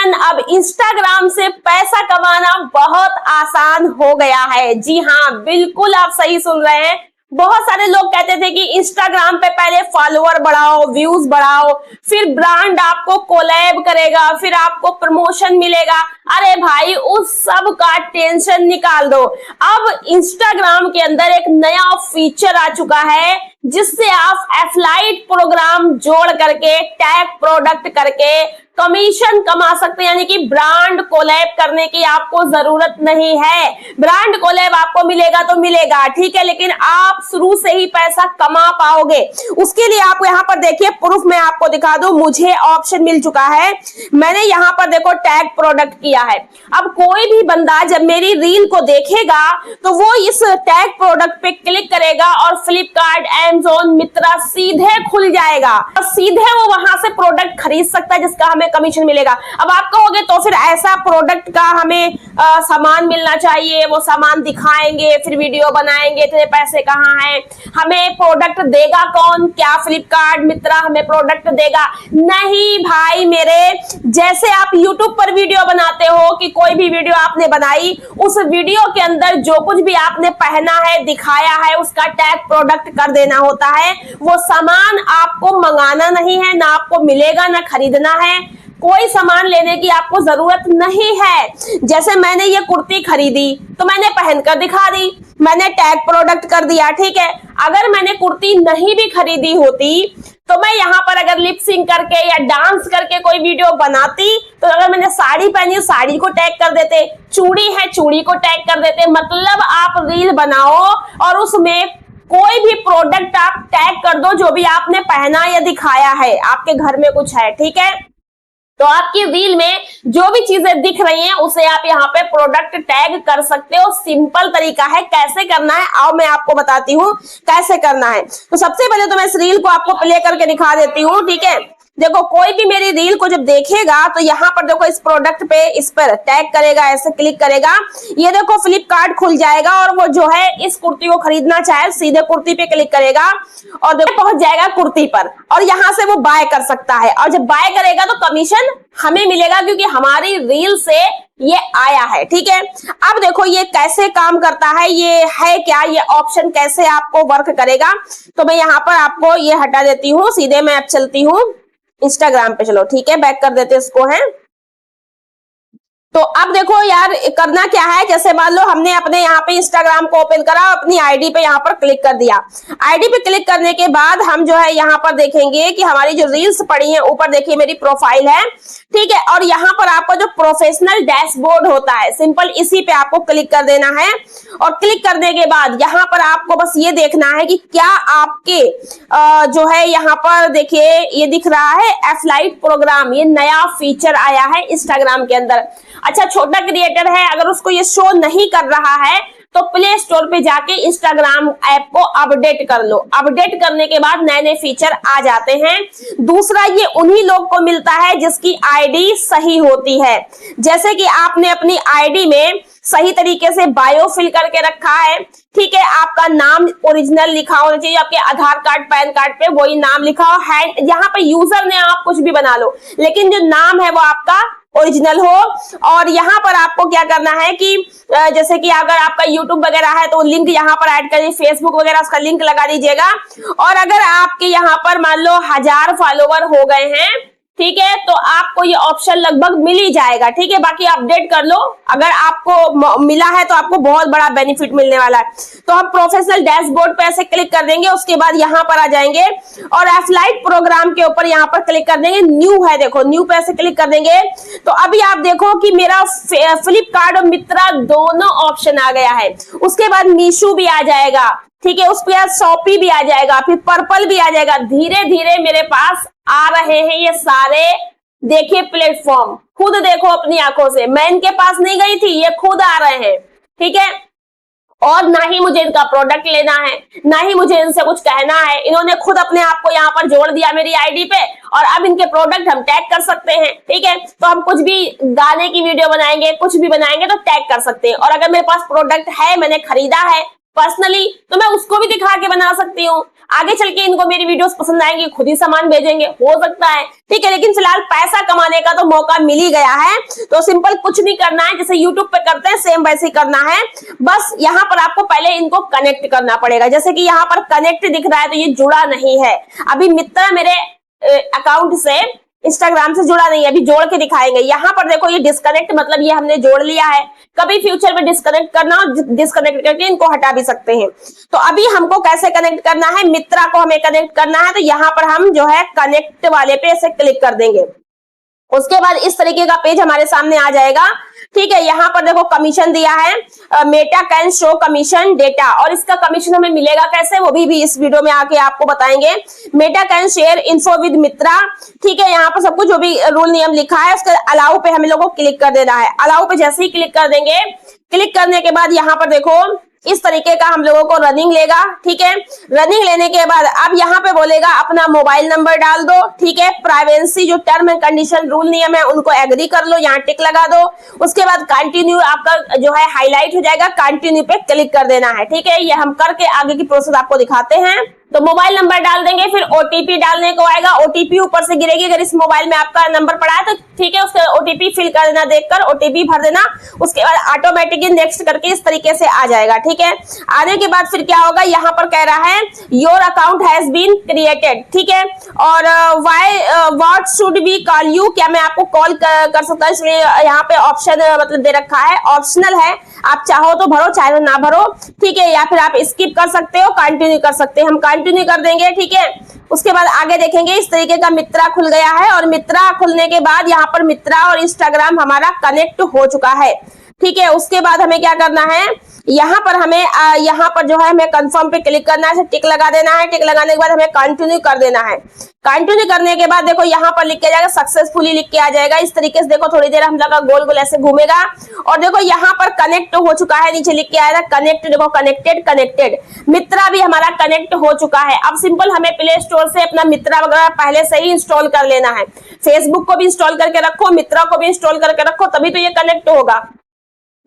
Friend, अब Instagram से पैसा कमाना बहुत आसान हो गया है। जी हाँ, बिल्कुल आप सही सुन रहे हैं। बहुत सारे लोग कहते थे कि इंस्टाग्राम पे पहले फॉलोअर बढ़ाओ, व्यूज बढ़ाओ, फिर ब्रांड आपको कोलैब करेगा, फिर आपको प्रमोशन मिलेगा। अरे भाई, उस सब का टेंशन निकाल दो। अब इंस्टाग्राम के अंदर एक नया फीचर आ चुका है जिससे आप एफिलिएट प्रोग्राम जोड़ करके, टैग प्रोडक्ट करके कमीशन कमा सकते हैं। यानी कि ब्रांड कोलैब करने की आपको जरूरत नहीं है। ब्रांड कोलैब आपको मिलेगा तो मिलेगा, ठीक है, लेकिन आप शुरू से ही पैसा कमा पाओगे। उसके लिए आपको यहाँ पर देखिए, प्रूफ मैं आपको दिखा दूं, मुझे ऑप्शन मिल चुका है। मैंने यहाँ पर देखो टैग प्रोडक्ट किया है। अब कोई भी बंदा जब मेरी रील को देखेगा तो वो इस टैग प्रोडक्ट पे क्लिक करेगा और फ्लिपकार्ट, अमेज़न, मित्रा सीधे खुल जाएगा और सीधे वो वहां से प्रोडक्ट खरीद सकता है जिसका हमें कमीशन मिलेगा। अब आप कहोगे तो फिर ऐसा प्रोडक्ट का हमें सामान मिलना चाहिए, वो सामान दिखाएंगे, फिर वीडियो बनाएंगे, इतने पैसे कहाँ हैं, हमें प्रोडक्ट देगा कौन? क्या फ्लिपकार्ट, मित्रा हमें प्रोडक्ट देगा? नहीं भाई मेरे, जैसे आप यूट्यूब पर वीडियो बनाते हो कि कोई भी वीडियो आपने बनाई, उस वीडियो के अंदर जो कुछ भी आपने पहना है, दिखाया है, उसका टैग प्रोडक्ट कर देना होता है। वो सामान आपको मंगाना नहीं है, ना आपको मिलेगा, ना खरीदना है। कोई सामान लेने की आपको जरूरत नहीं है। जैसे मैंने ये कुर्ती खरीदी तो मैंने पहनकर दिखा दी, मैंने टैग प्रोडक्ट कर दिया, ठीक है। अगर मैंने कुर्ती नहीं भी खरीदी होती तो मैं यहाँ पर अगर लिप सिंक करके या डांस करके कोई वीडियो बनाती, तो अगर मैंने साड़ी पहनी, साड़ी को टैग कर देते, चूड़ी है, चूड़ी को टैग कर देते। मतलब आप रील बनाओ और उसमें कोई भी प्रोडक्ट आप टैग कर दो जो भी आपने पहना या दिखाया है, आपके घर में कुछ है, ठीक है। तो आपकी रील में जो भी चीजें दिख रही हैं उसे आप यहाँ पे प्रोडक्ट टैग कर सकते हो। सिंपल तरीका है। कैसे करना है आओ मैं आपको बताती हूँ कैसे करना है। तो सबसे पहले तो मैं इस रील को आपको प्ले करके दिखा देती हूँ, ठीक है। देखो, कोई भी मेरी रील को जब देखेगा तो यहाँ पर देखो इस प्रोडक्ट पे इस पर टैग करेगा, ऐसे क्लिक करेगा, ये देखो फ्लिपकार्ट खुल जाएगा और वो जो है इस कुर्ती को खरीदना चाहे सीधे कुर्ती पे क्लिक करेगा और देखो पहुंच जाएगा कुर्ती पर और यहाँ से वो बाय कर सकता है। और जब बाय करेगा तो कमीशन हमें मिलेगा क्योंकि हमारी रील से ये आया है, ठीक है। अब देखो ये कैसे काम करता है, ये है क्या, ये ऑप्शन कैसे आपको वर्क करेगा। तो मैं यहाँ पर आपको ये हटा देती हूँ, सीधे मैं अब चलती हूँ इंस्टाग्राम पे। चलो ठीक है, बैक कर देते इसको है। तो अब देखो यार, करना क्या है, जैसे मान लो हमने अपने यहाँ पे इंस्टाग्राम को ओपन करा, अपनी आईडी पे यहाँ पर क्लिक कर दिया। आईडी पे क्लिक करने के बाद हम जो है यहाँ पर देखेंगे कि हमारी जो रील्स पड़ी हैं, ऊपर देखिए मेरी प्रोफाइल है, ठीक है। और यहाँ पर आपका जो प्रोफेशनल डैशबोर्ड होता है, सिंपल इसी पे आपको क्लिक कर देना है। और क्लिक करने के बाद यहाँ पर आपको बस ये देखना है कि क्या आपके जो है यहाँ पर देखिए ये दिख रहा है एफिलिएट प्रोग्राम, ये नया फीचर आया है इंस्टाग्राम के अंदर। अच्छा, छोटा क्रिएटर है, अगर उसको ये शो नहीं कर रहा है तो प्ले स्टोर पे जाके इंस्टाग्राम ऐप को अपडेट कर लो। अपडेट करने के बाद नए नए फीचर आ जाते हैं। दूसरा, ये उन्हीं लोग को मिलता है जिसकी आईडी सही होती है। जैसे कि आपने अपनी आईडी में सही तरीके से बायो फिल करके रखा है, ठीक है, आपका नाम ओरिजिनल लिखा होना चाहिए, आपके आधार कार्ड, पैन कार्ड पे वही नाम लिखा हो, है यहाँ पे यूजर ने आप कुछ भी बना लो, लेकिन जो नाम है वो आपका ओरिजिनल हो। और यहाँ पर आपको क्या करना है कि जैसे कि अगर आपका यूट्यूब वगैरह है तो लिंक यहाँ पर ऐड करिए, फेसबुक वगैरह उसका लिंक लगा दीजिएगा। और अगर आपके यहाँ पर मान लो 1000 फॉलोवर हो गए हैं, ठीक है, तो आपको ये ऑप्शन लगभग मिल ही जाएगा, ठीक है। बाकी अपडेट कर लो, अगर आपको मिला है तो आपको बहुत बड़ा बेनिफिट मिलने वाला है। तो हम प्रोफेशनल डैशबोर्ड पे ऐसे क्लिक कर देंगे, उसके बाद यहाँ पर आ जाएंगे और एफिलिएट प्रोग्राम के ऊपर यहाँ पर क्लिक कर देंगे। न्यू है, देखो न्यू पे ऐसे क्लिक कर देंगे तो अभी आप देखो कि मेरा फ्लिपकार्ट और मित्रा दोनों ऑप्शन आ गया है। उसके बाद मीशो भी आ जाएगा, ठीक है, उसके बाद शॉपी भी आ जाएगा, फिर पर्पल भी आ जाएगा। धीरे धीरे मेरे पास आ रहे हैं ये सारे, देखिए प्लेटफॉर्म, खुद देखो अपनी आंखों से, मैं इनके पास नहीं गई थी, ये खुद आ रहे हैं, ठीक है। और ना ही मुझे इनका प्रोडक्ट लेना है, ना ही मुझे इनसे कुछ कहना है, इन्होंने खुद अपने आप को यहाँ पर जोड़ दिया मेरी आईडी पे और अब इनके प्रोडक्ट हम टैग कर सकते हैं, ठीक है। तो हम कुछ भी गाने की वीडियो बनाएंगे, कुछ भी बनाएंगे तो टैग कर सकते हैं। और अगर मेरे पास प्रोडक्ट है, मैंने खरीदा है, पर्सनली, तो मैं उसको भी दिखा के बना सकती हूँ। आगे चल के इनको मेरी वीडियोस पसंद आएंगी, खुद ही सामान भेजेंगे, हो सकता है, ठीक है। लेकिन फिलहाल पैसा कमाने का तो मौका मिल ही गया है, तो सिंपल कुछ नहीं करना है, जैसे यूट्यूब पे करते हैं सेम वैसे ही करना है। बस यहाँ पर आपको पहले इनको कनेक्ट करना पड़ेगा। जैसे कि यहाँ पर कनेक्ट दिख रहा है, तो ये जुड़ा नहीं है अभी। मित्रा मेरे अकाउंट से इंस्टाग्राम से जुड़ा नहीं है, अभी जोड़ के दिखाएंगे। यहाँ पर देखो ये डिस्कनेक्ट, मतलब ये हमने जोड़ लिया है। कभी फ्यूचर में डिस्कनेक्ट करना, डिस्कनेक्ट करके इनको हटा भी सकते हैं। तो अभी हमको कैसे कनेक्ट करना है, मित्रा को हमें कनेक्ट करना है, तो यहाँ पर हम जो है कनेक्ट वाले पे ऐसे क्लिक कर देंगे। उसके बाद इस तरीके का पेज हमारे सामने आ जाएगा, ठीक है। यहाँ पर देखो कमीशन दिया है, Meta can show commission data, और इसका कमीशन हमें मिलेगा कैसे वो भी इस वीडियो में आके आपको बताएंगे। Meta can share info with Mitra, ठीक है। यहाँ पर सब कुछ जो भी रूल नियम लिखा है उसके अलाउ पे हमें लोगों को क्लिक कर देना है। अलाउ पे जैसे ही क्लिक कर देंगे, क्लिक करने के बाद यहाँ पर देखो इस तरीके का हम लोगों को रनिंग लेगा, ठीक है। रनिंग लेने के बाद अब यहाँ पे बोलेगा अपना मोबाइल नंबर डाल दो, ठीक है। प्राइवेसी जो टर्म एंड कंडीशन रूल नियम है उनको एग्री कर लो, यहाँ टिक लगा दो। उसके बाद कंटिन्यू आपका जो है हाईलाइट हो जाएगा, कंटिन्यू पे क्लिक कर देना है, ठीक है। ये हम करके आगे की प्रोसेस आपको दिखाते हैं। तो मोबाइल नंबर डाल देंगे, फिर ओटीपी डालने को आएगा, ओटीपी ऊपर से गिरेगी। अगर इस मोबाइल में आपका नंबर पड़ा है तो ठीक है, उसका ओटीपी फिल कर देना, देखकर ओटीपी भर देना। उसके बाद ऑटोमेटिकली नेक्स्ट करके इस तरीके से आ जाएगा, ठीक है। आने के बाद फिर क्या होगा, यहाँ पर कह रहा है your account has been created, ठीक है। और what should we call you, क्या मैं आपको कॉल कर सकता हूँ, इसलिए यहाँ पे ऑप्शन मतलब दे रखा है, ऑप्शनल है। आप चाहो तो भरो, चाहे ना भरो, ठीक है। या फिर आप स्किप कर सकते हो, कंटिन्यू कर सकते हैं। हम कंटिन्यू कर देंगे, ठीक है। उसके बाद आगे देखेंगे इस तरीके का मित्रा खुल गया है, और मित्रा खुलने के बाद यहाँ पर मित्रा और इंस्टाग्राम हमारा कनेक्ट हो चुका है, ठीक है। उसके बाद हमें क्या करना है, यहाँ पर हमें यहाँ पर जो है हमें कंफर्म पे क्लिक करना है, टिक लगा देना है। टिक लगाने के बाद हमें कंटिन्यू कर देना है। कंटिन्यू करने के बाद देखो यहाँ पर लिख के जाएगा सक्सेसफुली, लिख के आ जाएगा इस तरीके से। देखो थोड़ी देर हम लोग का गोल गोल ऐसे घूमेगा, और देखो यहाँ पर कनेक्ट हो चुका है, नीचे लिख के आएगा कनेक्ट, देखो कनेक्टेड कनेक्टेड। मित्रा भी हमारा कनेक्ट हो चुका है। अब सिंपल हमें प्ले स्टोर से अपना मित्रा वगैरह पहले से ही इंस्टॉल कर लेना है। फेसबुक को भी इंस्टॉल करके रखो, मित्रा को भी इंस्टॉल करके रखो, तभी तो ये कनेक्ट होगा।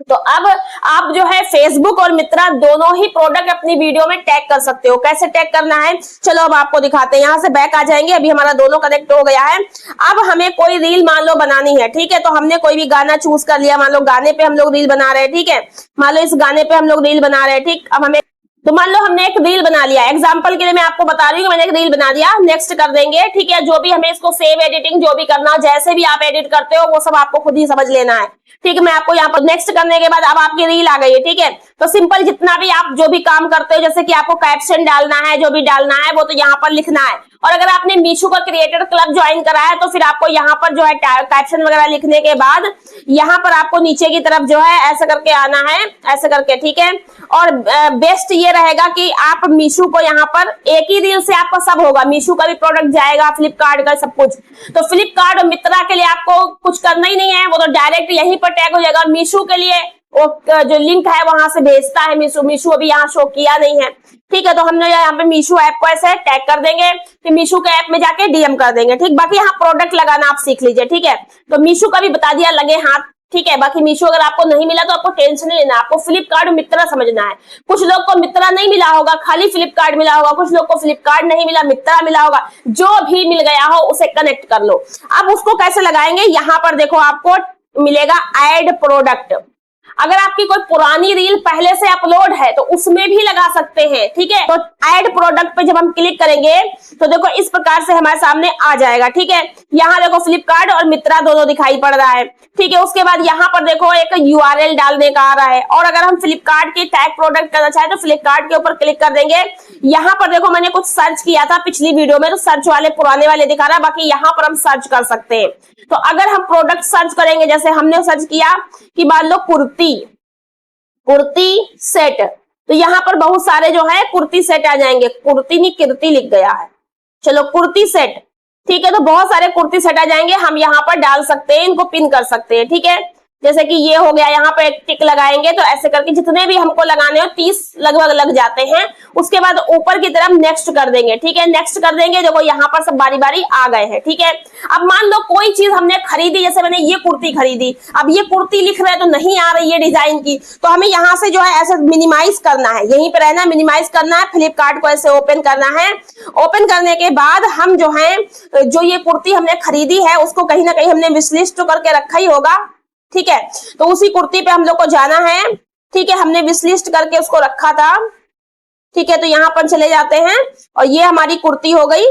तो अब आप जो है फेसबुक और मित्रा दोनों ही प्रोडक्ट अपनी वीडियो में टैग कर सकते हो। कैसे टैग करना है चलो अब आपको दिखाते हैं। यहाँ से बैक आ जाएंगे, अभी हमारा दोनों कनेक्ट हो गया है। अब हमें कोई रील मान लो बनानी है, ठीक है। तो हमने कोई भी गाना चूज कर लिया, मान लो गाने पे हम लोग रील बना रहे हैं, ठीक है। मान लो इस गाने पे हम लोग रील बना रहे हैं, ठीक। अब हमें तो मान लो हमने एक रील बना लिया, एग्जांपल के लिए मैं आपको बता रही हूँ, मैंने एक रील बना दिया, नेक्स्ट कर देंगे, ठीक है। जो भी हमें इसको सेव एडिटिंग जो भी करना, जैसे भी आप एडिट करते हो वो सब आपको खुद ही समझ लेना है, ठीक है। मैं आपको यहाँ पर नेक्स्ट करने के बाद अब आपकी रील आ गई है, ठीक है। तो सिंपल जितना भी आप जो भी काम करते हो, जैसे कि आपको कैप्शन डालना है, जो भी डालना है वो तो यहाँ पर लिखना है। और अगर आपने मीशो का क्रिएटर क्लब ज्वाइन करा है तो फिर आपको यहाँ पर जो है कैप्शन वगैरह लिखने के बाद यहाँ पर आपको नीचे की तरफ जो है ऐसा करके आना है, ऐसे करके, ठीक है। और बेस्ट ये रहेगा कि आप मीशो को यहाँ पर एक ही रील से आपका सब होगा, मीशो का भी प्रोडक्ट जाएगा, फ्लिपकार्ट का सब कुछ। तो फ्लिपकार्ट और मित्रा के लिए आपको कुछ करना ही नहीं है, वो तो डायरेक्ट यहीं पर टैग हो जाएगा। मीशो के लिए वो जो लिंक है वहां से भेजता है मीशो, मीशो अभी यहाँ शो किया नहीं है, ठीक है। तो हमने यहाँ पे मीशो ऐप को ऐसे टैग कर देंगे, फिर मीशो के ऐप में जाके डीएम कर देंगे, ठीक। बाकी यहाँ प्रोडक्ट लगाना आप सीख लीजिए, ठीक है। तो मीशो का भी बता दिया, लगे हाथ, ठीक है। बाकी मीशो अगर आपको नहीं मिला तो आपको टेंशन नहीं लेना, आपको फ्लिपकार्ट और मित्रा समझना है। कुछ लोग को मित्रा नहीं मिला होगा, खाली फ्लिपकार्ट मिला होगा, कुछ लोग को फ्लिपकार्ट नहीं मिला, मित्रा मिला होगा। जो भी मिल गया हो उसे कनेक्ट कर लो। अब उसको कैसे लगाएंगे, यहाँ पर देखो आपको मिलेगा ऐड प्रोडक्ट। अगर आपकी कोई पुरानी रील पहले से अपलोड है तो उसमें भी लगा सकते हैं, ठीक है। तो ऐड प्रोडक्ट पे जब हम क्लिक करेंगे तो देखो इस प्रकार से हमारे सामने आ जाएगा, ठीक है। यहाँ देखो फ्लिपकार्ट और मित्रा दोनों दिखाई पड़ रहा है, ठीक है। उसके बाद यहाँ पर देखो एक यूआरएल डालने का आ रहा है, और अगर हम फ्लिपकार्ट के टैग प्रोडक्ट करना चाहे तो फ्लिपकार्ट के ऊपर क्लिक कर देंगे। यहाँ पर देखो मैंने कुछ सर्च किया था पिछली वीडियो में, तो सर्च वाले पुराने वाले दिखा रहा है, बाकी यहाँ पर हम सर्च कर सकते हैं। तो अगर हम प्रोडक्ट सर्च करेंगे, जैसे हमने सर्च किया कि मान लो कुर्ती सेट, तो यहाँ पर बहुत सारे जो है कुर्ती सेट आ जाएंगे। कुर्ती नहीं कीर्ति लिख गया है, चलो कुर्ती सेट, ठीक है। तो बहुत सारे कुर्ती सेट आ जाएंगे, हम यहाँ पर डाल सकते हैं, इनको पिन कर सकते हैं, ठीक है। जैसे कि ये हो गया, यहाँ पर एक टिक लगाएंगे तो ऐसे करके जितने भी हमको लगाने हो 30 लगभग लग जाते हैं। उसके बाद ऊपर की तरफ नेक्स्ट कर देंगे, ठीक है, नेक्स्ट कर देंगे। देखो यहाँ पर सब बारी बारी आ गए हैं, ठीक है। अब मान लो कोई चीज हमने खरीदी, जैसे मैंने ये कुर्ती खरीदी, अब ये कुर्ती लिख रहे हैं तो नहीं आ रही है डिजाइन की, तो हमें यहाँ से जो है ऐसे मिनिमाइज करना है, यहीं पे रहना है, मिनिमाइज करना है, फ्लिपकार्ट को ऐसे ओपन करना है। ओपन करने के बाद हम जो है जो ये कुर्ती हमने खरीदी है उसको कहीं ना कहीं हमने विश लिस्ट करके रखा ही होगा, ठीक है। तो उसी कुर्ती पे हम लोग को जाना है, ठीक है, हमने विश लिस्ट करके उसको रखा था, ठीक है। तो यहाँ पर चले जाते हैं और ये हमारी कुर्ती हो गई।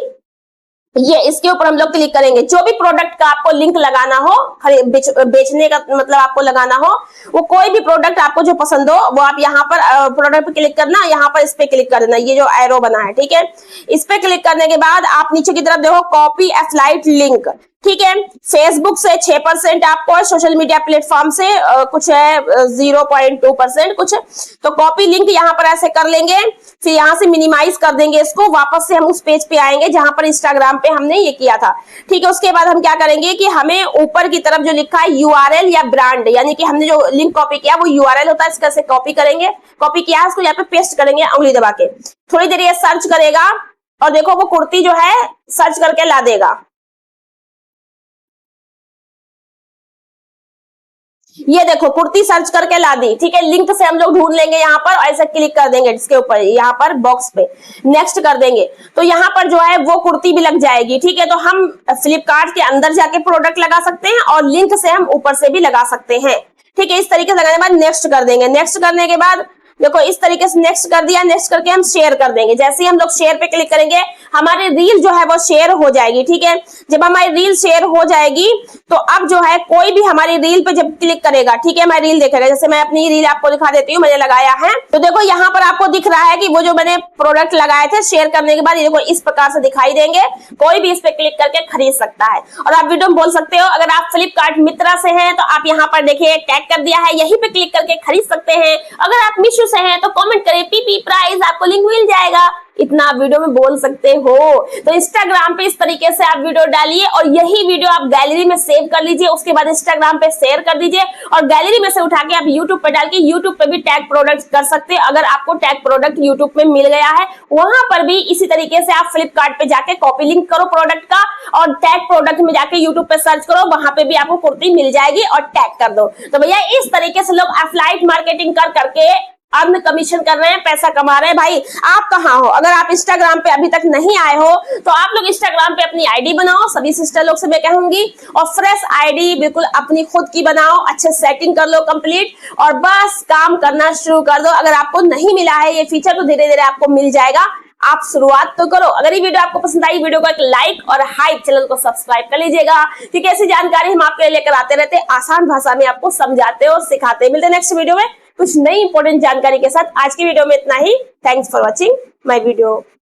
ये इसके ऊपर हम लोग क्लिक करेंगे। जो भी प्रोडक्ट का आपको लिंक लगाना हो, बेचने का मतलब आपको लगाना हो, वो कोई भी प्रोडक्ट आपको जो पसंद हो वो आप यहाँ पर प्रोडक्ट पे क्लिक करना, यहाँ पर इस पे क्लिक कर देना, ये जो एरो बना है, ठीक है। इस पे क्लिक करने के बाद आप नीचे की तरफ देखो कॉपी एफलाइट लिंक, ठीक है। फेसबुक से 6% आपको है, सोशल मीडिया प्लेटफॉर्म से कुछ है 0.2% कुछ। तो कॉपी लिंक यहाँ पर ऐसे कर लेंगे, फिर यहाँ से मिनिमाइज कर देंगे इसको, वापस से हम उस पेज पे आएंगे जहां पर इंस्टाग्राम पे हमने ये किया था, ठीक है। उसके बाद हम क्या करेंगे कि हमें ऊपर की तरफ जो लिखा है यूआरएल या ब्रांड, यानी कि हमने जो लिंक कॉपी किया वो यूआरएल होता है, इसका से कॉपी करेंगे, कॉपी किया है इसको यहाँ पे पेस्ट करेंगे उंगली दबा के। थोड़ी देर ये सर्च करेगा और देखो वो कुर्ती जो है सर्च करके ला देगा। ये देखो कुर्ती सर्च करके ला दी, ठीक है। लिंक से हम लोग ढूंढ लेंगे यहाँ पर, ऐसे क्लिक कर देंगे इसके ऊपर, यहाँ पर बॉक्स पे नेक्स्ट कर देंगे तो यहाँ पर जो है वो कुर्ती भी लग जाएगी, ठीक है। तो हम फ्लिपकार्ट के अंदर जाके प्रोडक्ट लगा सकते हैं और लिंक से हम ऊपर से भी लगा सकते हैं, ठीक है। इस तरीके से लगाने के बाद नेक्स्ट कर देंगे। नेक्स्ट करने के बाद देखो इस तरीके से नेक्स्ट कर दिया, नेक्स्ट करके हम शेयर कर देंगे। जैसे ही हम लोग शेयर पे क्लिक करेंगे हमारी रील जो है वो शेयर हो जाएगी, ठीक है। जब हमारी रील शेयर हो जाएगी तो अब जो है कोई भी हमारी रील पे जब क्लिक करेगा, ठीक है, हमारी रील देखेगा। जैसे मैं अपनी रील आपको दिखा देती हूँ, मैंने लगाया है तो देखो यहाँ पर आपको दिख रहा है कि वो जो मैंने प्रोडक्ट लगाए थे शेयर करने के बाद ये देखो इस प्रकार से दिखाई देंगे। कोई भी इस पे क्लिक करके खरीद सकता है। और आप वीडियो में बोल सकते हो, अगर आप फ्लिपकार्ट मित्रा से हैं तो आप यहाँ पर देखिए टैग कर दिया है, यहीं पे क्लिक करके खरीद सकते हैं। अगर आप मीशो से हैं तो कमेंट करें पीपी प्राइस, आपको लिंक मिल जाएगा। इतना आप वीडियो में बोल सकते हो। तो इंस्टाग्राम पे इस तरीके से आप वीडियो डालिए और यही वीडियो आप गैलरी में सेव कर लीजिए, उसके बाद इंस्टाग्राम पे शेयर कर दीजिए और गैलरी में से उठा के आप यूट्यूब पे डाल के यूट्यूब पे भी टैग प्रोडक्ट कर सकते हैं। अगर आपको टैग प्रोडक्ट यूट्यूब में मिल गया है, वहां पर भी इसी तरीके से आप फ्लिपकार्ट पे जाके कॉपी लिंक करो प्रोडक्ट का और टैग प्रोडक्ट में जाके यूट्यूब पे सर्च करो, वहां पे भी आपको कुर्ती मिल जाएगी और टैग कर दो। तो भैया इस तरीके से लोग एफिलिएट मार्केटिंग कर करके अर्न कमीशन कर रहे हैं, पैसा कमा रहे हैं। भाई आप कहाँ हो? अगर आप इंस्टाग्राम पे अभी तक नहीं आए हो तो आप लोग इंस्टाग्राम पे अपनी आईडी बनाओ, सभी सिस्टर लोग से मैं कहूंगी, और फ्रेश आईडी बिल्कुल अपनी खुद की बनाओ, अच्छे सेटिंग कर लो कंप्लीट और बस काम करना शुरू कर दो। अगर आपको नहीं मिला है ये फीचर तो धीरे धीरे आपको मिल जाएगा, आप शुरुआत तो करो। अगर ये वीडियो आपको पसंद आई, वीडियो को एक लाइक और हाइप, चैनल को सब्सक्राइब कर लीजिएगा, क्योंकि ऐसी जानकारी हम आपके लिए लेकर आते रहते हैं, आसान भाषा में आपको समझाते और सिखाते हैं। मिलते हैं नेक्स्ट वीडियो में कुछ नई इंपॉर्टेंट जानकारी के साथ। आज की वीडियो में इतना ही। Thanks for watching my video.